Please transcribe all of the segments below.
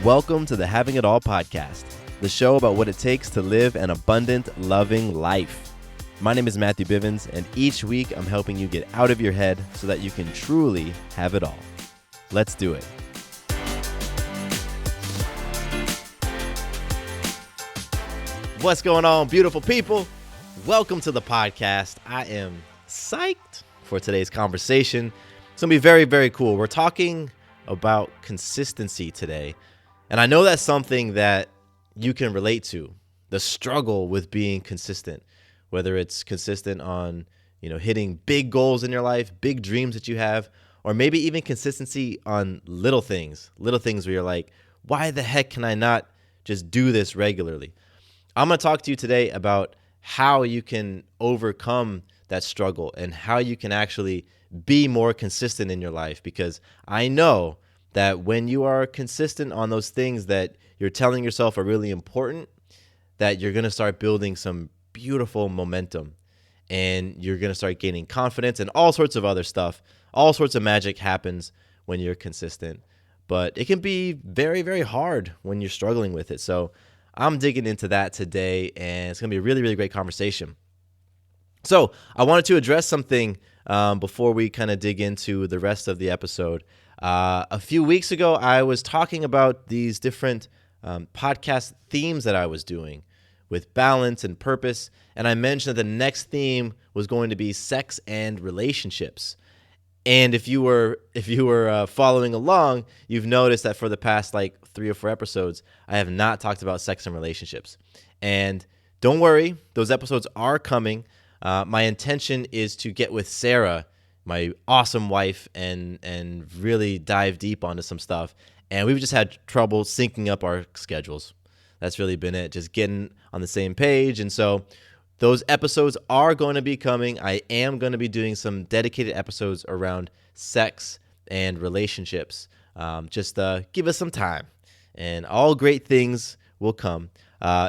Welcome to the Having It All podcast, the show about what it takes to live an abundant, loving life. My name is Matthew Bivens, and each week I'm helping you get out of your head so that you can truly have it all. Let's do it. What's going on, beautiful people? Welcome to the podcast. I am psyched for today's conversation. It's going to be very, very cool. We're talking about consistency today. And I know that's something that you can relate to, the struggle with being consistent, whether it's consistent on, hitting big goals in your life, big dreams that you have, or maybe even consistency on little things where you're like, why the heck can I not just do this regularly? I'm going to talk to you today about how you can overcome that struggle and how you can actually be more consistent in your life, because I know that when you are consistent on those things that you're telling yourself are really important, that you're going to start building some beautiful momentum and you're going to start gaining confidence and all sorts of other stuff. All sorts of magic happens when you're consistent, but it can be very, very hard when you're struggling with it. So I'm digging into that today, and it's going to be a really, really great conversation. So I wanted to address something before we kind of dig into the rest of the episode. A few weeks ago, I was talking about these different podcast themes that I was doing with balance and purpose, and I mentioned that the next theme was going to be sex and relationships. And if you were following along, you've noticed that for the past 3 or 4 episodes, I have not talked about sex and relationships. And don't worry, those episodes are coming. My intention is to get with Sarah, my awesome wife, and really dive deep onto some stuff. And we've just had trouble syncing up our schedules. That's really been it, just getting on the same page. And so those episodes are going to be coming. I am going to be doing some dedicated episodes around sex and relationships. Just give us some time, and all great things will come.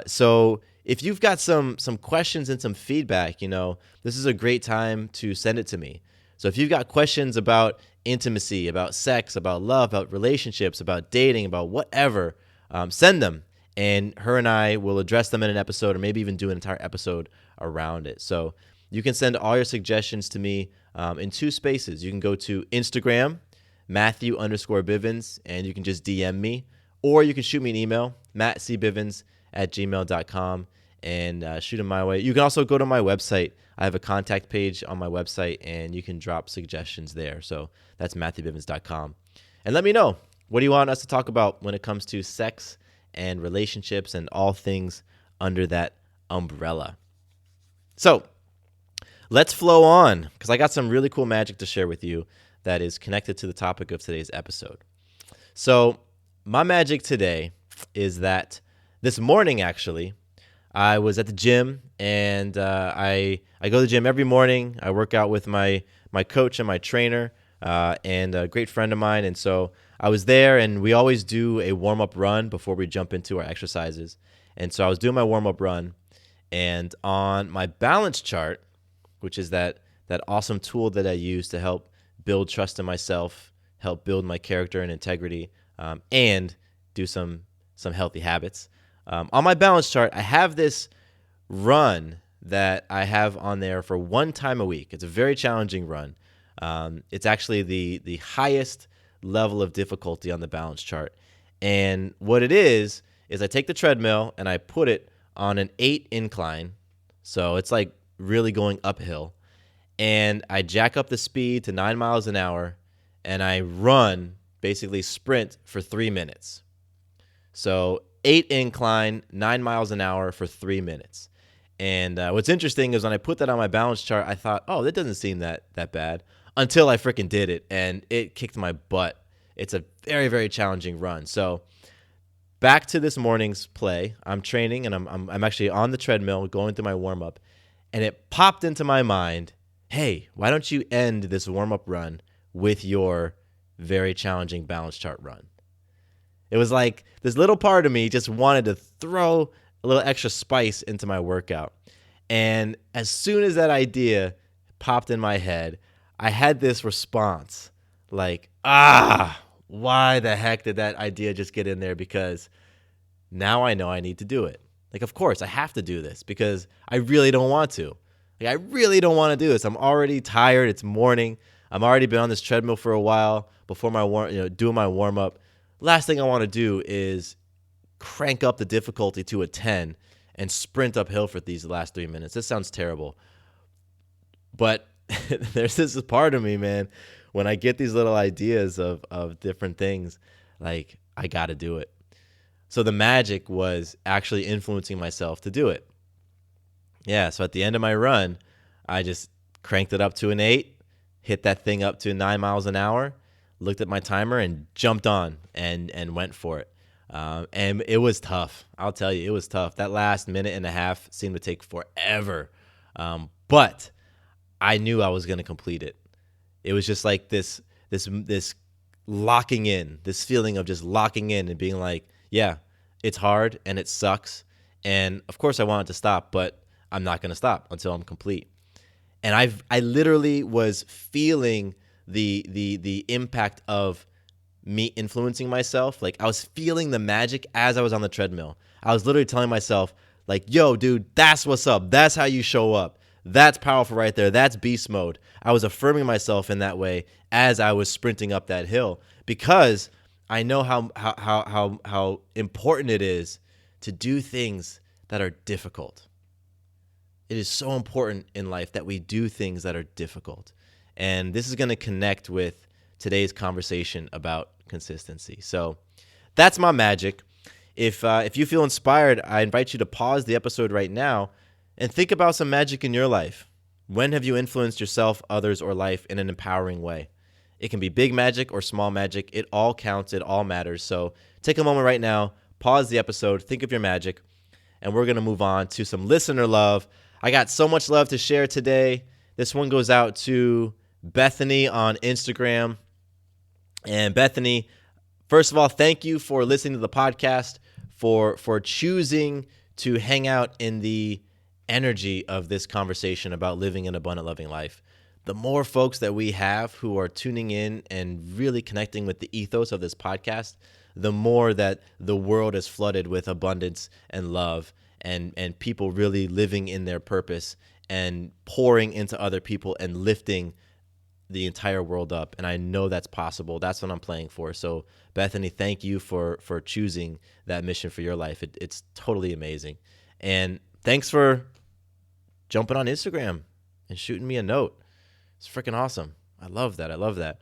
So if you've got some questions and some feedback, this is a great time to send it to me. So if you've got questions about intimacy, about sex, about love, about relationships, about dating, about whatever, send them, and her and I will address them in an episode, or maybe even do an entire episode around it. So you can send all your suggestions to me in 2 spaces. You can go to Instagram, Matthew_Bivens, and you can just DM me, or you can shoot me an email, mattcbivens@gmail.com, and shoot them my way. You can also go to my website. I have a contact page on my website, and you can drop suggestions there. So that's matthewbivens.com. And let me know, what do you want us to talk about when it comes to sex and relationships and all things under that umbrella. So let's flow on, because I got some really cool magic to share with you that is connected to the topic of today's episode. So my magic today is that this morning, actually, I was at the gym, and I go to the gym every morning. I work out with my coach and my trainer and a great friend of mine. And so I was there, and we always do a warm-up run before we jump into our exercises. And so I was doing my warm-up run, and on my balance chart, which is that awesome tool that I use to help build trust in myself, help build my character and integrity, and do some healthy habits. On my balance chart, I have this run that I have on there for 1 time a week. It's a very challenging run. It's actually the highest level of difficulty on the balance chart. And what it is I take the treadmill and I put it on an 8 incline. So it's like really going uphill. And I jack up the speed to 9 miles an hour, and I run, basically sprint, for 3 minutes. So 8 incline, 9 miles an hour for 3 minutes. And what's interesting is when I put that on my balance chart, I thought, oh, that doesn't seem that bad, until I freaking did it, and it kicked my butt. It's a very, very challenging run. So back to this morning's play. I'm training, and I'm actually on the treadmill going through my warm-up, and it popped into my mind, hey, why don't you end this warm-up run with your very challenging balance chart run? It was like this little part of me just wanted to throw a little extra spice into my workout. And as soon as that idea popped in my head, I had this response like, why the heck did that idea just get in there? Because now I know I need to do it. Like, of course, I have to do this because I really don't want to. Like, I really don't want to do this. I'm already tired. It's morning. I'm already been on this treadmill for a while before doing my warm up. Last thing I want to do is crank up the difficulty to a 10 and sprint uphill for these last 3 minutes. This sounds terrible. But there's this part of me, man, when I get these little ideas of different things, like, I got to do it. So the magic was actually influencing myself to do it. Yeah, so at the end of my run, I just cranked it up to an 8, hit that thing up to 9 miles an hour, looked at my timer, and jumped on and went for it. And it was tough. I'll tell you, it was tough. That last minute and a half seemed to take forever. But I knew I was going to complete it. It was just like this locking in, this feeling of just locking in and being like, yeah, it's hard and it sucks. And of course I wanted to stop, but I'm not going to stop until I'm complete. And I literally was feeling the impact of me influencing myself. Like, I was feeling the magic as I was on the treadmill. I was literally telling myself, like, yo, dude, that's what's up. That's how you show up. That's powerful right there. That's beast mode. I was affirming myself in that way as I was sprinting up that hill, because I know how important it is to do things that are difficult. It is so important in life that we do things that are difficult. And this is going to connect with today's conversation about consistency. So that's my magic. If you feel inspired, I invite you to pause the episode right now and think about some magic in your life. When have you influenced yourself, others, or life in an empowering way? It can be big magic or small magic. It all counts. It all matters. So take a moment right now, pause the episode, think of your magic, and we're going to move on to some listener love. I got so much love to share today. This one goes out to Bethany on Instagram. And Bethany, first of all, thank you for listening to the podcast, for choosing to hang out in the energy of this conversation about living an abundant, loving life. The more folks that we have who are tuning in and really connecting with the ethos of this podcast, the more that the world is flooded with abundance and love, and people really living in their purpose and pouring into other people and lifting the entire world up. And I know that's possible. That's what I'm playing for. So Bethany, thank you for choosing that mission for your life. It's totally amazing. And thanks for jumping on Instagram and shooting me a note. It's freaking awesome. I love that.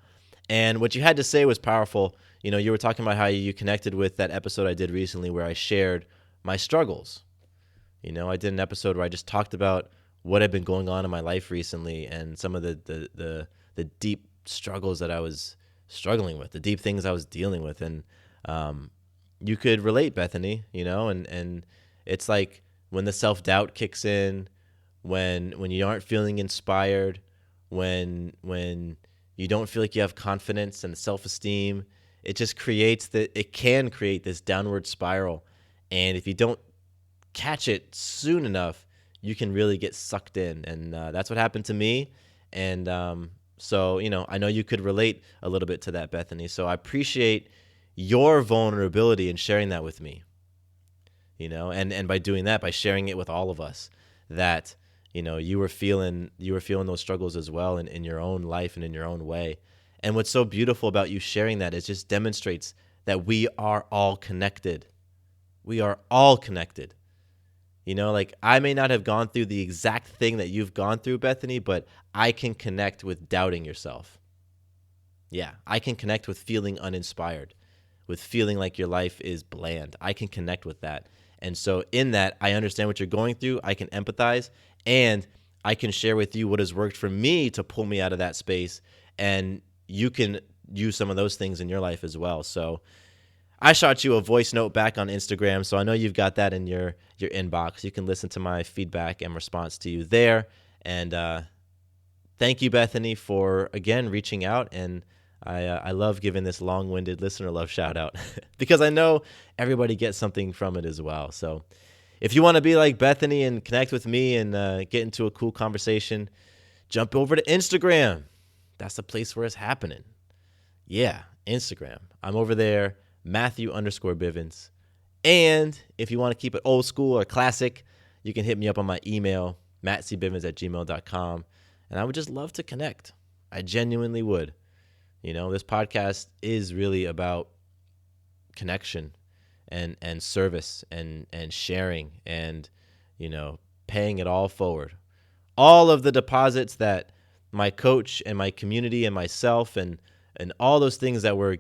And what you had to say was powerful. You know, you were talking about how you connected with that episode I did recently where I shared my struggles. You know, I did an episode where I just talked about what had been going on in my life recently and some of the deep struggles that I was struggling with, the deep things I was dealing with. And you could relate, Bethany, you know, and it's like when the self-doubt kicks in, when you aren't feeling inspired, when you don't feel like you have confidence and self-esteem, it just can create this downward spiral. And if you don't catch it soon enough, you can really get sucked in. And that's what happened to me. And so, you know, I know you could relate a little bit to that, Bethany. So I appreciate your vulnerability in sharing that with me, you know, and by doing that, by sharing it with all of us, that, you know, you were feeling those struggles as well in your own life and in your own way. And what's so beautiful about you sharing that is just demonstrates that we are all connected. We are all connected. You know, like, I may not have gone through the exact thing that you've gone through, Bethany, but I can connect with doubting yourself. Yeah, I can connect with feeling uninspired, with feeling like your life is bland. I can connect with that. And so in that, I understand what you're going through. I can empathize, and I can share with you what has worked for me to pull me out of that space. And you can use some of those things in your life as well. So I shot you a voice note back on Instagram, so I know you've got that in your inbox. You can listen to my feedback and response to you there. And thank you, Bethany, for, again, reaching out. And I love giving this long-winded listener love shout-out because I know everybody gets something from it as well. So if you want to be like Bethany and connect with me and get into a cool conversation, jump over to Instagram. That's the place where it's happening. Yeah, Instagram. I'm over there, Matthew_Bivens. And if you want to keep it old school or classic, you can hit me up on my email, mattcbivens@gmail.com. And I would just love to connect. I genuinely would. This podcast is really about connection and service and sharing and, paying it all forward. All of the deposits that my coach and my community and myself and all those things that were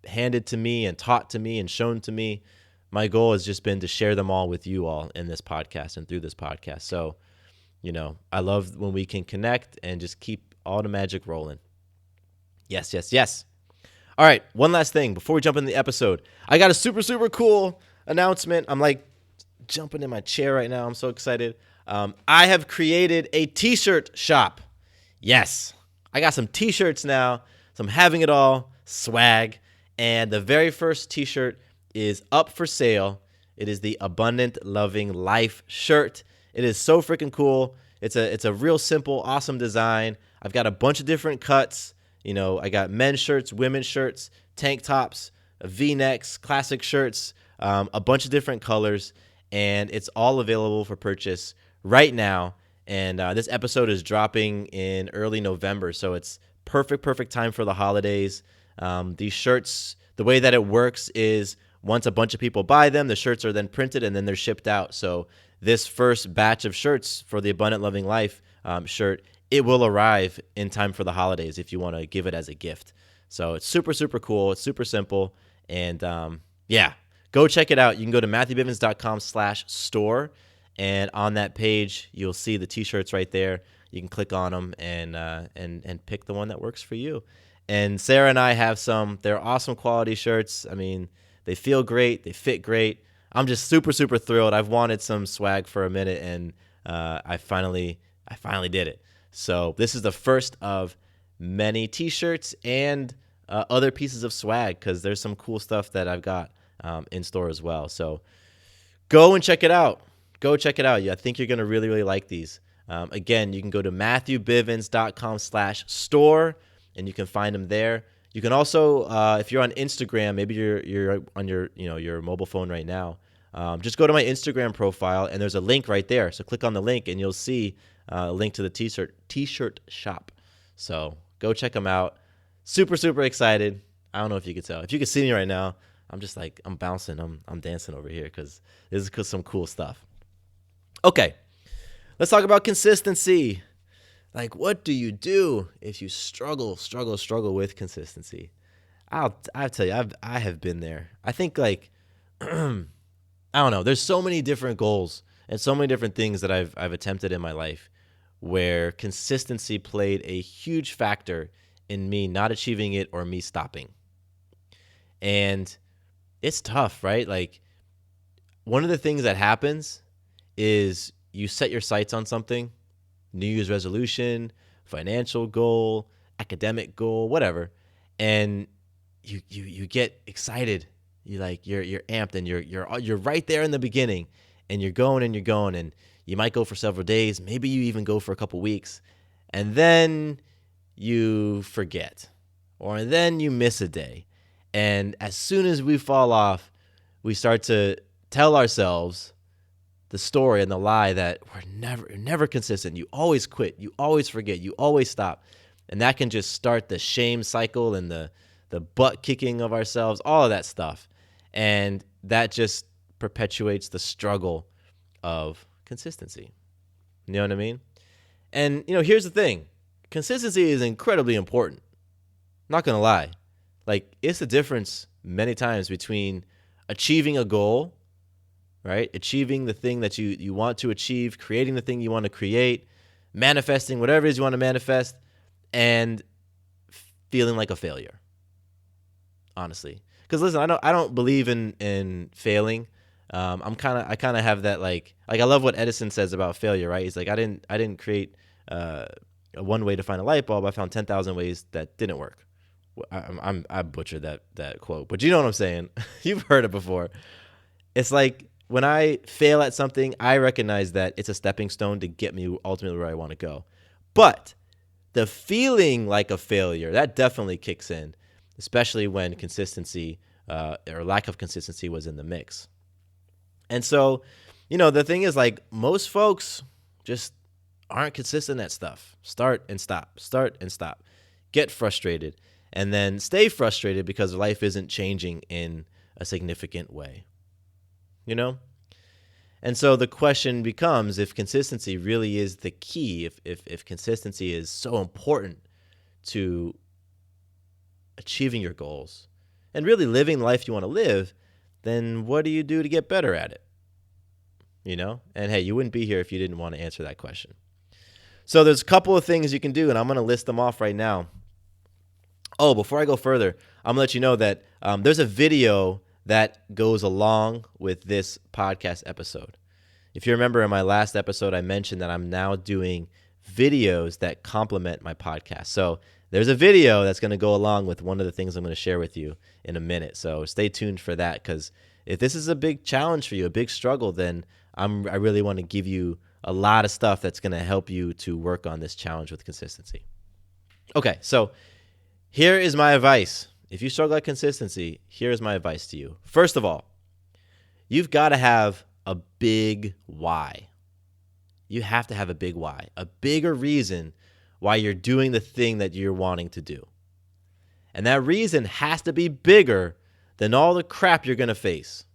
handed to me and taught to me and shown to me, my goal has just been to share them all with you all in this podcast and through this podcast. So, I love when we can connect and just keep all the magic rolling. Yes, yes, yes. All right, one last thing before we jump into the episode. I got a super, super cool announcement. I'm like jumping in my chair right now. I'm so excited. I have created a t-shirt shop. Yes, I got some t-shirts now. So I'm having it all, swag. And the very first t-shirt is up for sale. It is the Abundant Loving Life shirt. It is so freaking cool. It's a real simple, awesome design. I've got a bunch of different cuts. I got men's shirts, women's shirts, tank tops, V-necks, classic shirts, a bunch of different colors. And it's all available for purchase right now. And this episode is dropping in early November. So it's perfect time for the holidays. These shirts, the way that it works is once a bunch of people buy them, the shirts are then printed and then they're shipped out. So this first batch of shirts for the Abundant Loving Life shirt, it will arrive in time for the holidays if you want to give it as a gift. So it's super, super cool. It's super simple. And go check it out. You can go to matthewbivens.com/store. And on that page, you'll see the t-shirts right there. You can click on them and pick the one that works for you. And Sarah and I have some. They're awesome quality shirts. I mean, they feel great. They fit great. I'm just super, super thrilled. I've wanted some swag for a minute, and I finally did it. So this is the first of many t-shirts and other pieces of swag because there's some cool stuff that I've got in store as well. So go and check it out. Go check it out. Yeah, I think you're going to really, really like these. Again, you can go to matthewbivens.com/store, and you can find them there. You can also, if you're on Instagram, maybe you're on your mobile phone right now, just go to my Instagram profile, and there's a link right there. So click on the link, and you'll see a link to the t-shirt shop. So go check them out. Super, super excited. I don't know if you could tell. If you could see me right now, I'm just like, I'm bouncing. I'm dancing over here because this is some cool stuff. Okay, let's talk about consistency. Like, what do you do if you struggle with consistency? I'll tell you, I have been there. I think like, I don't know. There's so many different goals and so many different things that I've attempted in my life where consistency played a huge factor in me not achieving it or me stopping. And it's tough, right? Like, one of the things that happens is you set your sights on something, New Year's resolution, financial goal, academic goal, whatever, and you get excited. You're amped, and you're right there in the beginning, and you're going, and you might go for several days, maybe you even go for a couple weeks, and then you forget, or then you miss a day, and as soon as we fall off, we start to tell ourselves the story and the lie that we're never consistent. You always quit. You always forget. You always stop. And that can just start the shame cycle and the butt kicking of ourselves, all of that stuff. And that just perpetuates the struggle of consistency. You know what I mean? And, here's the thing. Consistency is incredibly important. Not going to lie. Like, it's the difference many times between achieving a goal, right? Achieving the thing that you want to achieve, creating the thing you want to create, manifesting whatever it is you want to manifest, and feeling like a failure. Honestly. Because listen, I don't believe in failing. I kind of have that like I love what Edison says about failure, right? He's like, I didn't create one way to find a light bulb. I found 10,000 ways that didn't work. I butchered that quote, but you know what I'm saying. You've heard it before. It's like when I fail at something, I recognize that it's a stepping stone to get me ultimately where I want to go. But the feeling like a failure, that definitely kicks in. especially when consistency or lack of consistency was in the mix. And so, the thing is, like, most folks just aren't consistent at stuff. Start and stop, get frustrated, and then stay frustrated because life isn't changing in a significant way, And so the question becomes, if consistency really is the key, if consistency is so important to achieving your goals and really living the life you want to live, then what do you do to get better at it? And hey, you wouldn't be here if you didn't want to answer that question. So there's a couple of things you can do, and I'm going to list them off right now. Oh, before I go further, I'm going to let you know that there's a video that goes along with this podcast episode. If you remember in my last episode, I mentioned that I'm now doing videos that complement my podcast. So there's a video that's going to go along with one of the things I'm going to share with you in a minute. So stay tuned for that, because if this is a big challenge for you, a big struggle, then I really want to give you a lot of stuff that's going to help you to work on this challenge with consistency. Okay, so here is my advice. If you struggle at consistency, here's my advice to you. First of all, you've got to have a big why. You have to have a big why, a bigger reason why you're doing the thing that you're wanting to do. And that reason has to be bigger than all the crap you're going to face.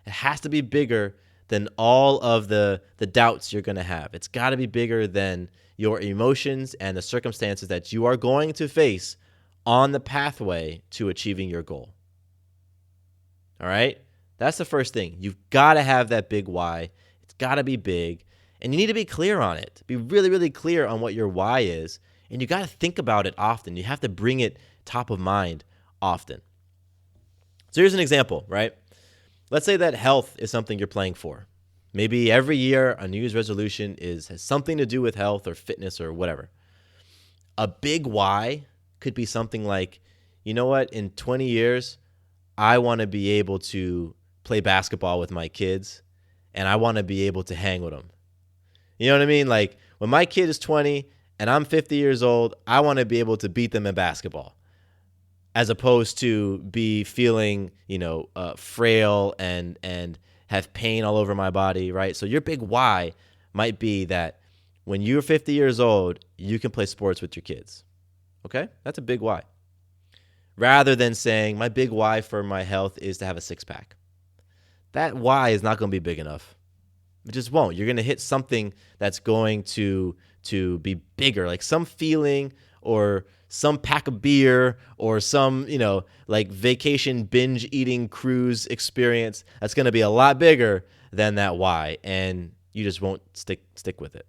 It has to be bigger than all of the doubts you're going to have. It's got to be bigger than your emotions and the circumstances that you are going to face on the pathway to achieving your goal. All right? That's the first thing. You've got to have that big why. It's got to be big. And you need to be clear on it. Be really, really clear on what your why is. And you got to think about it often. You have to bring it top of mind often. So here's an example, right? Let's say that health is something you're playing for. Maybe every year a New Year's resolution has something to do with health or fitness or whatever. A big why could be something like, you know what, in 20 years, I want to be able to play basketball with my kids, and I want to be able to hang with them. You know what I mean? Like, when my kid is 20 and I'm 50 years old, I want to be able to beat them in basketball, as opposed to be feeling, frail and have pain all over my body, right? So your big why might be that when you're 50 years old, you can play sports with your kids. Okay? That's a big why. Rather than saying, my big why for my health is to have a six-pack. That why is not going to be big enough. It just won't. You're going to hit something that's going to be bigger, like some feeling or some pack of beer or some, like vacation binge eating cruise experience that's going to be a lot bigger than that why, and you just won't stick with it.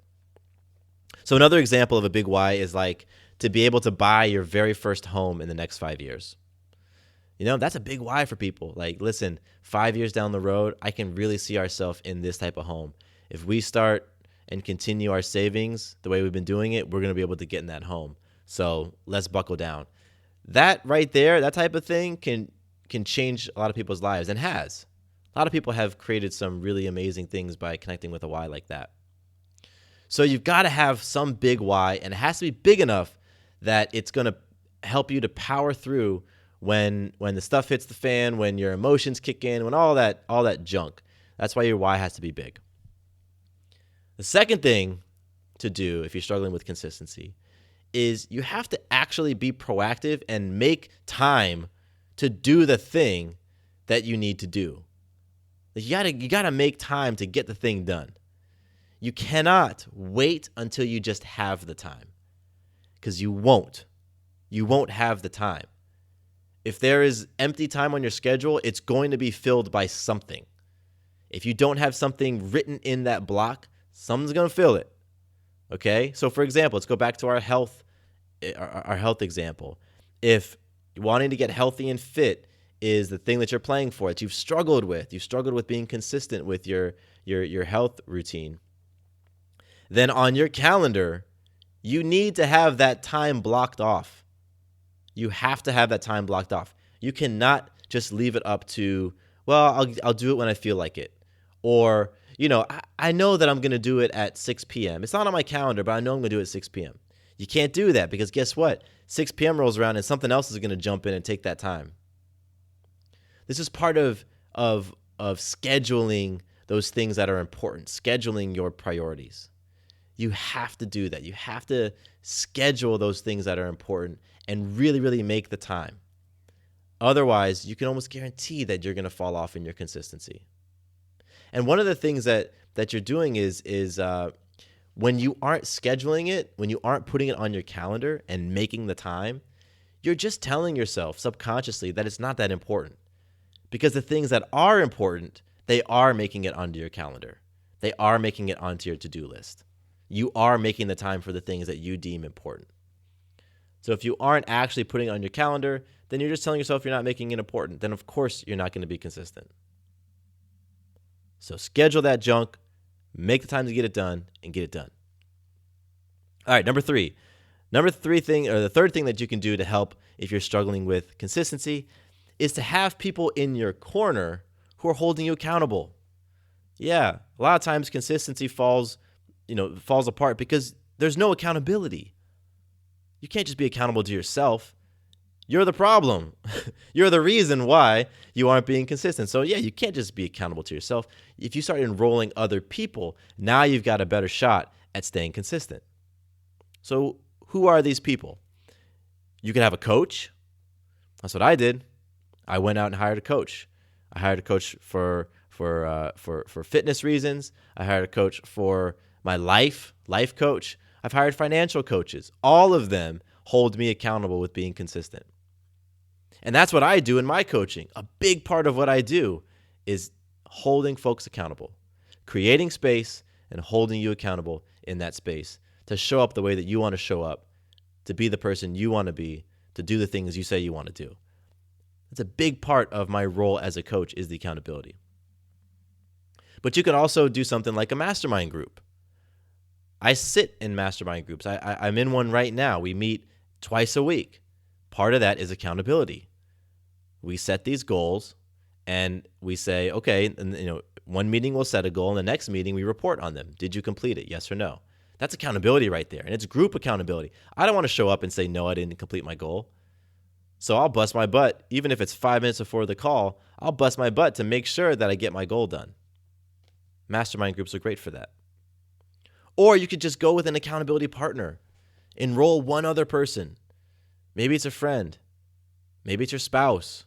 So another example of a big why is like to be able to buy your very first home in the next 5 years. That's a big why for people. Like, listen, 5 years down the road, I can really see ourselves in this type of home. If we start and continue our savings the way we've been doing it, we're going to be able to get in that home. So let's buckle down. That right there, that type of thing can change a lot of people's lives, and has. A lot of people have created some really amazing things by connecting with a why like that. So you've got to have some big why, and it has to be big enough that it's going to help you to power through when the stuff hits the fan, when your emotions kick in, when all that junk. That's why your why has to be big. The second thing to do if you're struggling with consistency is you have to actually be proactive and make time to do the thing that you need to do. You gotta make time to get the thing done. You cannot wait until you just have the time, because you won't. You won't have the time. If there is empty time on your schedule, it's going to be filled by something. If you don't have something written in that block, something's going to fill it. Okay? So for example, let's go back to our health example. If wanting to get healthy and fit is the thing that you're playing for, that you've struggled with being consistent with your health routine, then on your calendar, you need to have that time blocked off. You have to have that time blocked off. You cannot just leave it up to, well, I'll do it when I feel like it. Or, I know that I'm going to do it at 6 p.m. It's not on my calendar, but I know I'm going to do it at 6 p.m. You can't do that because guess what? 6 p.m. rolls around and something else is going to jump in and take that time. This is part of scheduling those things that are important, scheduling your priorities. You have to do that. You have to schedule those things that are important and really, really make the time. Otherwise, you can almost guarantee that you're going to fall off in your consistency. And one of the things that you're doing is when you aren't scheduling it, when you aren't putting it on your calendar and making the time, you're just telling yourself subconsciously that it's not that important. Because the things that are important, they are making it onto your calendar. They are making it onto your to-do list. You are making the time for the things that you deem important. So if you aren't actually putting it on your calendar, then you're just telling yourself you're not making it important. Then of course you're not going to be consistent. So schedule that junk, make the time to get it done, and get it done. All right, number three thing, or the third thing that you can do to help if you're struggling with consistency is to have people in your corner who are holding you accountable. Yeah, a lot of times consistency falls apart because there's no accountability. You can't just be accountable to yourself. You're the problem. You're the reason why you aren't being consistent. So yeah, you can't just be accountable to yourself. If you start enrolling other people, now you've got a better shot at staying consistent. So who are these people? You could have a coach. That's what I did. I went out and hired a coach. I hired a coach for fitness reasons. I hired a coach for my life coach. I've hired financial coaches. All of them hold me accountable with being consistent. And that's what I do in my coaching. A big part of what I do is holding folks accountable, creating space and holding you accountable in that space to show up the way that you want to show up, to be the person you want to be, to do the things you say you want to do. That's a big part of my role as a coach is the accountability. But you can also do something like a mastermind group. I sit in mastermind groups. I'm in one right now. We meet twice a week. Part of that is accountability. We set these goals and we say, okay, and one meeting we'll set a goal, and the next meeting we report on them. Did you complete it? Yes or no? That's accountability right there. And it's group accountability. I don't want to show up and say, no, I didn't complete my goal. So I'll bust my butt. Even if it's 5 minutes before the call, I'll bust my butt to make sure that I get my goal done. Mastermind groups are great for that. Or you could just go with an accountability partner. Enroll one other person. Maybe it's a friend. Maybe it's your spouse.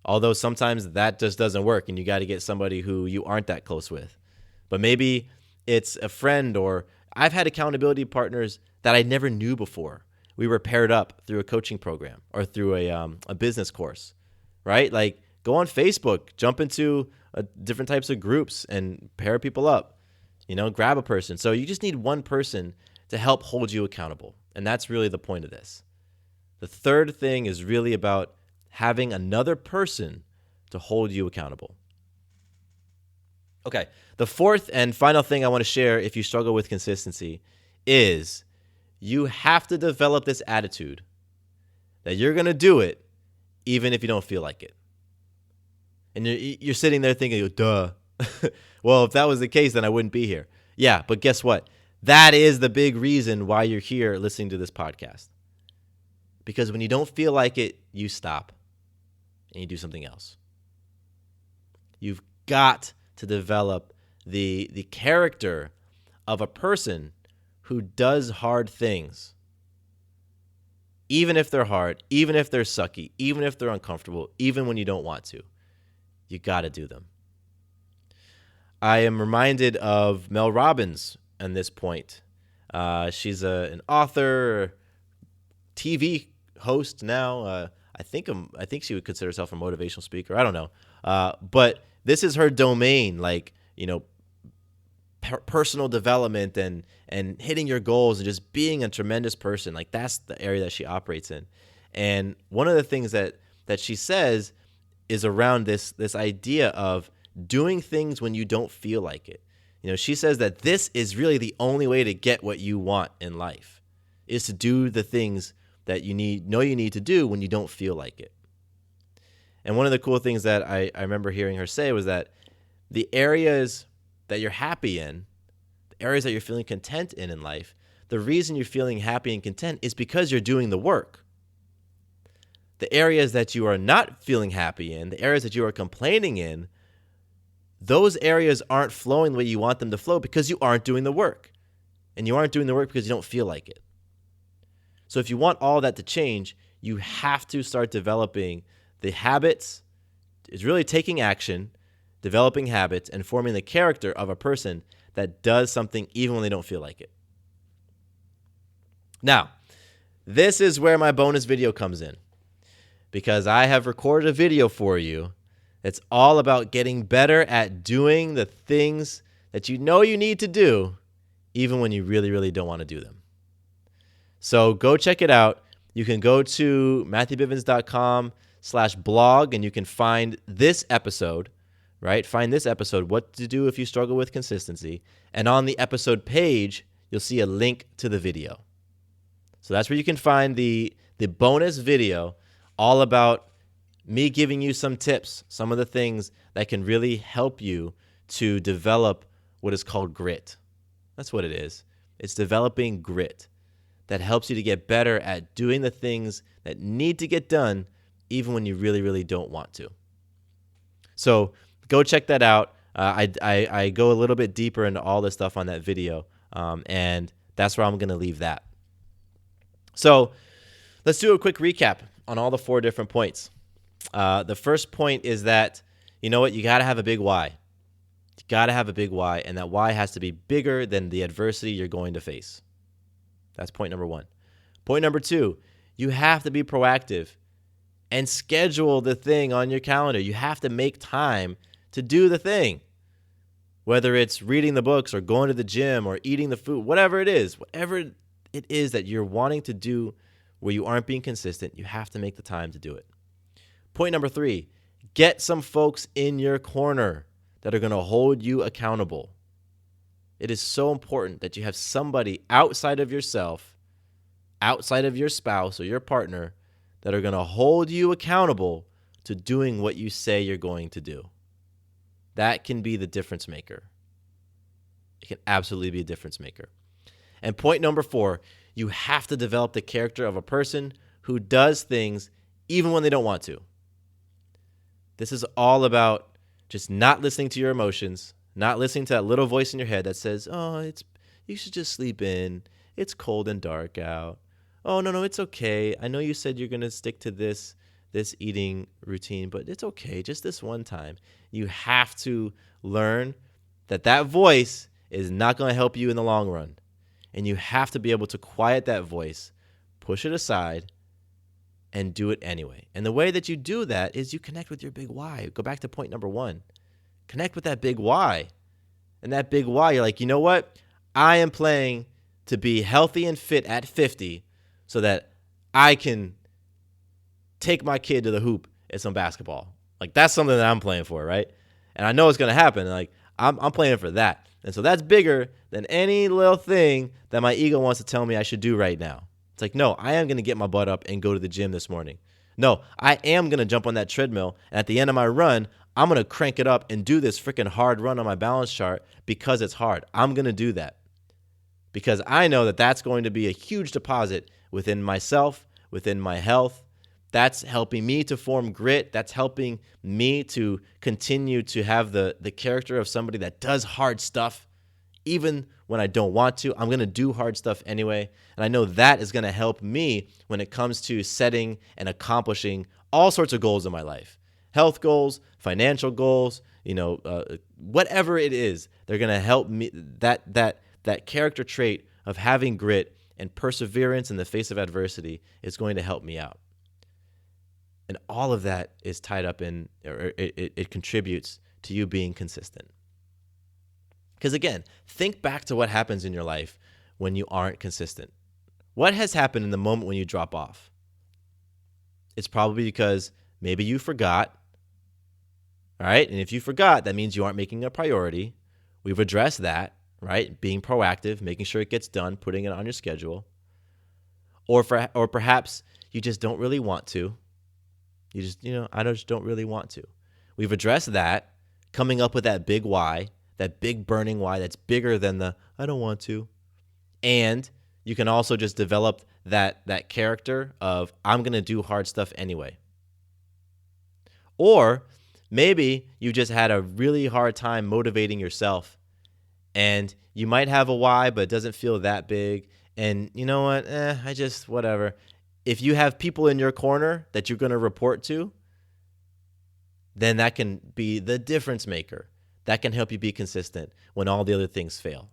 Although sometimes that just doesn't work and you got to get somebody who you aren't that close with. But maybe it's a friend, or I've had accountability partners that I never knew before. We were paired up through a coaching program or through a business course, right? Like go on Facebook, jump into different types of groups and pair people up, grab a person. So you just need one person to help hold you accountable. And that's really the point of this. The third thing is really about having another person to hold you accountable. Okay, the fourth and final thing I want to share if you struggle with consistency is you have to develop this attitude that you're going to do it even if you don't feel like it. And you're sitting there thinking, duh. Well, if that was the case, then I wouldn't be here. Yeah, but guess what? That is the big reason why you're here listening to this podcast. Because when you don't feel like it, you stop and you do something else. You've got to develop the character of a person who does hard things. Even if they're hard, even if they're sucky, even if they're uncomfortable, even when you don't want to. You got to do them. I am reminded of Mel Robbins at this point. She's an author, TV host now. I think she would consider herself a motivational speaker. I don't know. But this is her domain, personal development and hitting your goals and just being a tremendous person. Like that's the area that she operates in. And one of the things that she says is around this idea of doing things when you don't feel like it. She says that this is really the only way to get what you want in life, is to do the things that you need to do when you don't feel like it. And one of the cool things that I remember hearing her say was that the areas that you're happy in, the areas that you're feeling content in life, the reason you're feeling happy and content is because you're doing the work. The areas that you are not feeling happy in, the areas that you are complaining in, those areas aren't flowing the way you want them to flow because you aren't doing the work. And you aren't doing the work because you don't feel like it. So if you want all that to change, you have to start developing the habits. It's really taking action, developing habits, and forming the character of a person that does something even when they don't feel like it. Now, this is where my bonus video comes in, because I have recorded a video for you that's all about getting better at doing the things that you know you need to do, even when you really, really don't want to do them. So go check it out. You can go to MatthewBivens.com/blog and you can find this episode, right? Find this episode, what to do if you struggle with consistency. And on the episode page, you'll see a link to the video. So that's where you can find the bonus video all about me giving you some tips, some of the things that can really help you to develop what is called grit. That's what it is. It's developing grit that helps you to get better at doing the things that need to get done even when you really, really don't want to. So go check that out. I go a little bit deeper into all this stuff on that video, and that's where I'm going to leave that. So let's do a quick recap on all the 4 different points. The first point is that, you know what, you got to have a big why. You got to have a big why, and that why has to be bigger than the adversity you're going to face. That's point number 1. Point number 2, you have to be proactive and schedule the thing on your calendar. You have to make time to do the thing, whether it's reading the books or going to the gym or eating the food, whatever it is that you're wanting to do where you aren't being consistent, you have to make the time to do it. Point number 3, get some folks in your corner that are going to hold you accountable. It is so important that you have somebody outside of yourself, outside of your spouse or your partner, that are going to hold you accountable to doing what you say you're going to do. That can be the difference maker. It can absolutely be a difference maker. And point number 4, you have to develop the character of a person who does things even when they don't want to. This is all about just not listening to your emotions, not listening to that little voice in your head that says, oh, you should just sleep in. It's cold and dark out. Oh, no, it's okay. I know you said you're going to stick to this eating routine, but it's okay. Just this one time. You have to learn that voice is not going to help you in the long run. And you have to be able to quiet that voice, push it aside, and do it anyway. And the way that you do that is you connect with your big why. Go back to point number 1. Connect with that big why. And that big why, you're like, you know what? I am playing to be healthy and fit at 50 so that I can take my kid to the hoop at some basketball. Like, that's something that I'm playing for, right? And I know it's going to happen. Like, I'm playing for that. And so that's bigger than any little thing that my ego wants to tell me I should do right now. It's like, no, I am going to get my butt up and go to the gym this morning. No, I am going to jump on that treadmill. And at the end of my run, I'm going to crank it up and do this freaking hard run on my balance chart because it's hard. I'm going to do that because I know that that's going to be a huge deposit within myself, within my health. That's helping me to form grit. That's helping me to continue to have the character of somebody that does hard stuff. Even when I don't want to, I'm going to do hard stuff anyway. And I know that is going to help me when it comes to setting and accomplishing all sorts of goals in my life. Health goals, financial goals, whatever it is, they're going to help me. That character trait of having grit and perseverance in the face of adversity is going to help me out. And all of that is tied up in, or it contributes to you being consistent. Because again, think back to what happens in your life when you aren't consistent. What has happened in the moment when you drop off? It's probably because maybe you forgot. All right. And if you forgot, that means you aren't making a priority. We've addressed that, right? Being proactive, making sure it gets done, putting it on your schedule. Or perhaps you just don't really want to. You just, I just don't really want to. We've addressed that, coming up with that big why, that big burning why that's bigger than the I don't want to. And you can also just develop that character of, I'm going to do hard stuff anyway. Or maybe you just had a really hard time motivating yourself, and you might have a why, but it doesn't feel that big. And you know what? I just, whatever. If you have people in your corner that you're going to report to, then that can be the difference maker. That can help you be consistent when all the other things fail.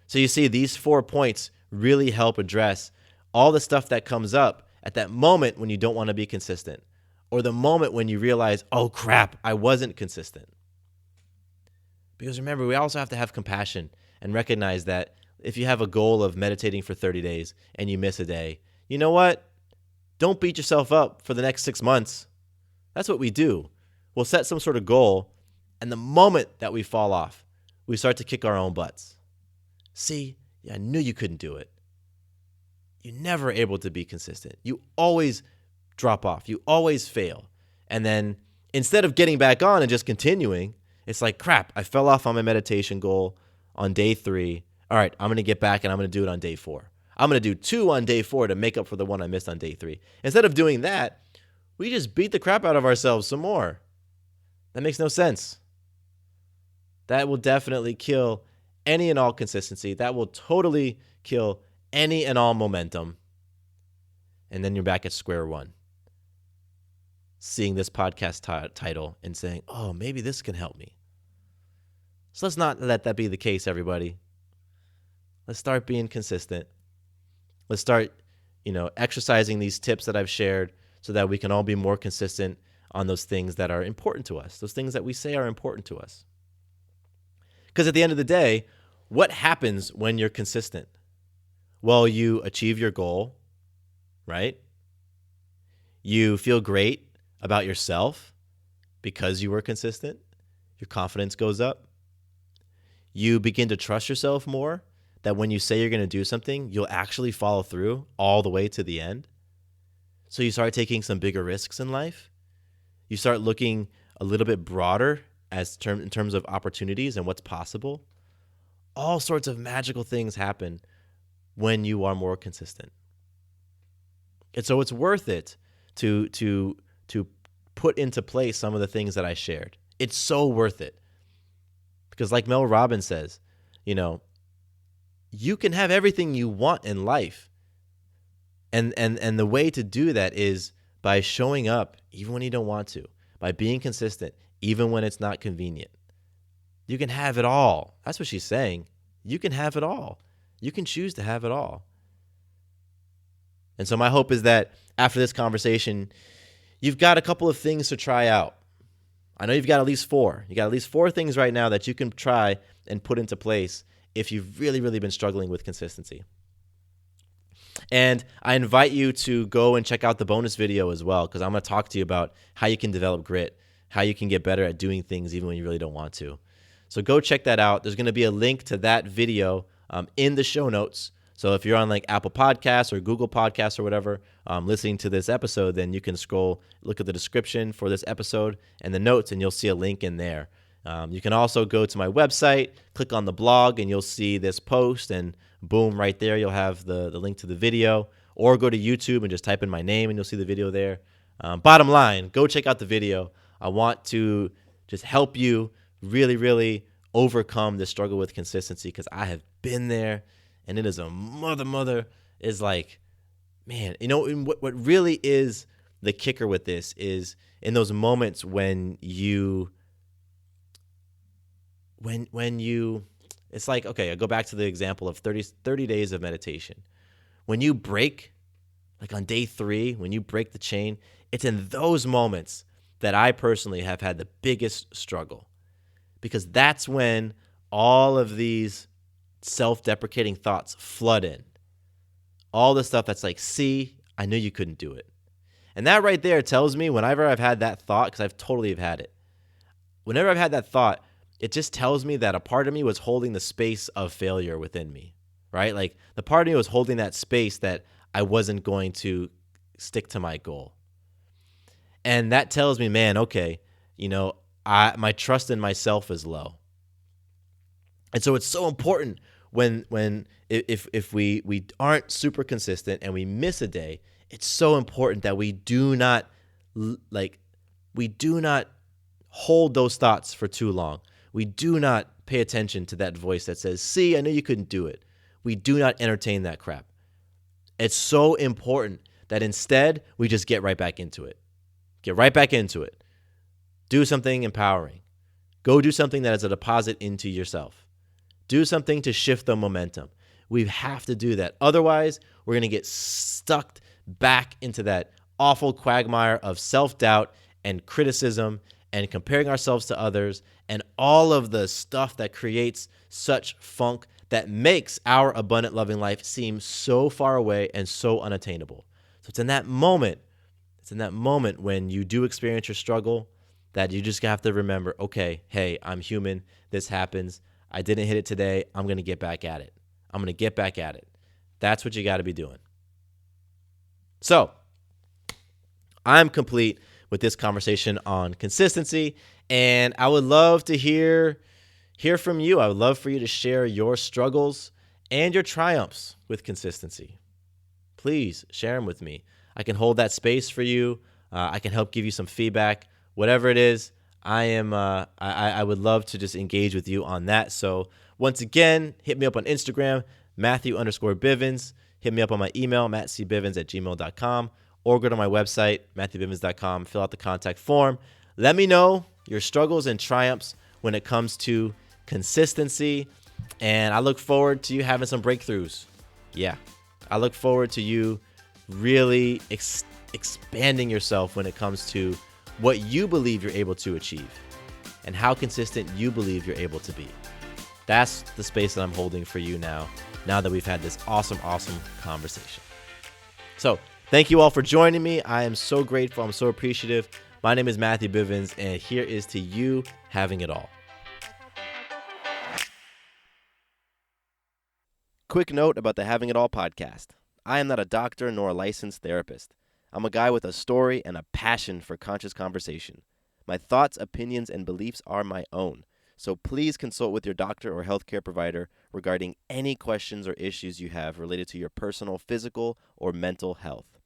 So you see, these 4 points really help address all the stuff that comes up at that moment when you don't want to be consistent, or the moment when you realize, oh crap, I wasn't consistent. Because remember, we also have to have compassion and recognize that if you have a goal of meditating for 30 days and you miss a day, you know what? Don't beat yourself up for the next 6 months. That's what we do. We'll set some sort of goal, and the moment that we fall off, we start to kick our own butts. See, I knew you couldn't do it. You're never able to be consistent. You always drop off. You always fail. And then instead of getting back on and just continuing, it's like, crap, I fell off on my meditation goal on day 3. All right, I'm going to get back and I'm going to do it on day 4. I'm going to do 2 on day 4 to make up for the one I missed on day 3. Instead of doing that, we just beat the crap out of ourselves some more. That makes no sense. That will definitely kill any and all consistency. That will totally kill any and all momentum. And then you're back at square one. Seeing this podcast title and saying, oh, maybe this can help me. So let's not let that be the case, everybody. Let's start being consistent. Let's start, exercising these tips that I've shared so that we can all be more consistent on those things that are important to us, those things that we say are important to us. Because at the end of the day, what happens when you're consistent? Well, you achieve your goal, right? You feel great about yourself because you were consistent. Your confidence goes up. You begin to trust yourself more, that when you say you're going to do something, you'll actually follow through all the way to the end. So you start taking some bigger risks in life. You start looking a little bit broader in terms of opportunities and what's possible. All sorts of magical things happen when you are more consistent. And so it's worth it to put into place some of the things that I shared. It's so worth it. Because like Mel Robbins says, you can have everything you want in life. And the way to do that is by showing up even when you don't want to, by being consistent even when it's not convenient. You can have it all. That's what she's saying. You can have it all. You can choose to have it all. And so my hope is that after this conversation, you've got a couple of things to try out. I know you've got at least 4. You got at least 4 things right now that you can try and put into place if you've really, really been struggling with consistency. And I invite you to go and check out the bonus video as well, because I'm going to talk to you about how you can develop grit, how you can get better at doing things even when you really don't want to. So go check that out. There's going to be a link to that video in the show notes. So if you're on like Apple Podcasts or Google Podcasts or whatever, listening to this episode, then you can scroll, look at the description for this episode and the notes, and you'll see a link in there. You can also go to my website, click on the blog, and you'll see this post, and boom, right there, you'll have the link to the video. Or go to YouTube and just type in my name, and you'll see the video there. Bottom line, go check out the video. I want to just help you really, really overcome the struggle with consistency, because I have been there, and it is a mother is like, man, what really is the kicker with this is in those moments when you it's like, okay, I go back to the example of 30 days of meditation. When you break, like on day 3, when you break the chain, it's in those moments that I personally have had the biggest struggle, because that's when all of these self-deprecating thoughts flood in. All the stuff that's like, see, I knew you couldn't do it. And that right there tells me, whenever I've had that thought, because I've totally have had it, whenever I've had that thought, it just tells me that a part of me was holding the space of failure within me, right? Like the part of me was holding that space that I wasn't going to stick to my goal. And that tells me, man, okay, my trust in myself is low. And so it's so important if we aren't super consistent and we miss a day, it's so important that we do not hold those thoughts for too long. We do not pay attention to that voice that says, "See, I knew you couldn't do it." We do not entertain that crap. It's so important that instead we just get right back into it. Get right back into it. Do something empowering. Go do something that is a deposit into yourself. Do something to shift the momentum. We have to do that. Otherwise, we're going to get stuck back into that awful quagmire of self-doubt and criticism and comparing ourselves to others and all of the stuff that creates such funk that makes our abundant, loving life seem so far away and so unattainable. So it's in that moment when you do experience your struggle that you just have to remember, okay, hey, I'm human. This happens. I didn't hit it today. I'm going to get back at it. I'm going to get back at it. That's what you got to be doing. So I'm complete with this conversation on consistency, and I would love to hear from you. I would love for you to share your struggles and your triumphs with consistency. Please share them with me. I can hold that space for you. I can help give you some feedback. Whatever it is, I would love to just engage with you on that. So once again, hit me up on Instagram, Matthew_Bivens. Hit me up on my email, mattcbivens@gmail.com, or go to my website, matthewbivens.com, fill out the contact form. Let me know your struggles and triumphs when it comes to consistency, and I look forward to you having some breakthroughs. Yeah, I look forward to you really expanding yourself when it comes to what you believe you're able to achieve and how consistent you believe you're able to be. That's the space that I'm holding for you now that we've had this awesome conversation. So thank you all for joining me. I am so grateful. I'm so appreciative. My name is Matthew Bivens, and here is to you having it all. Quick note about the Having It All podcast. I am not a doctor nor a licensed therapist. I'm a guy with a story and a passion for conscious conversation. My thoughts, opinions, and beliefs are my own. So please consult with your doctor or healthcare provider regarding any questions or issues you have related to your personal, physical, or mental health.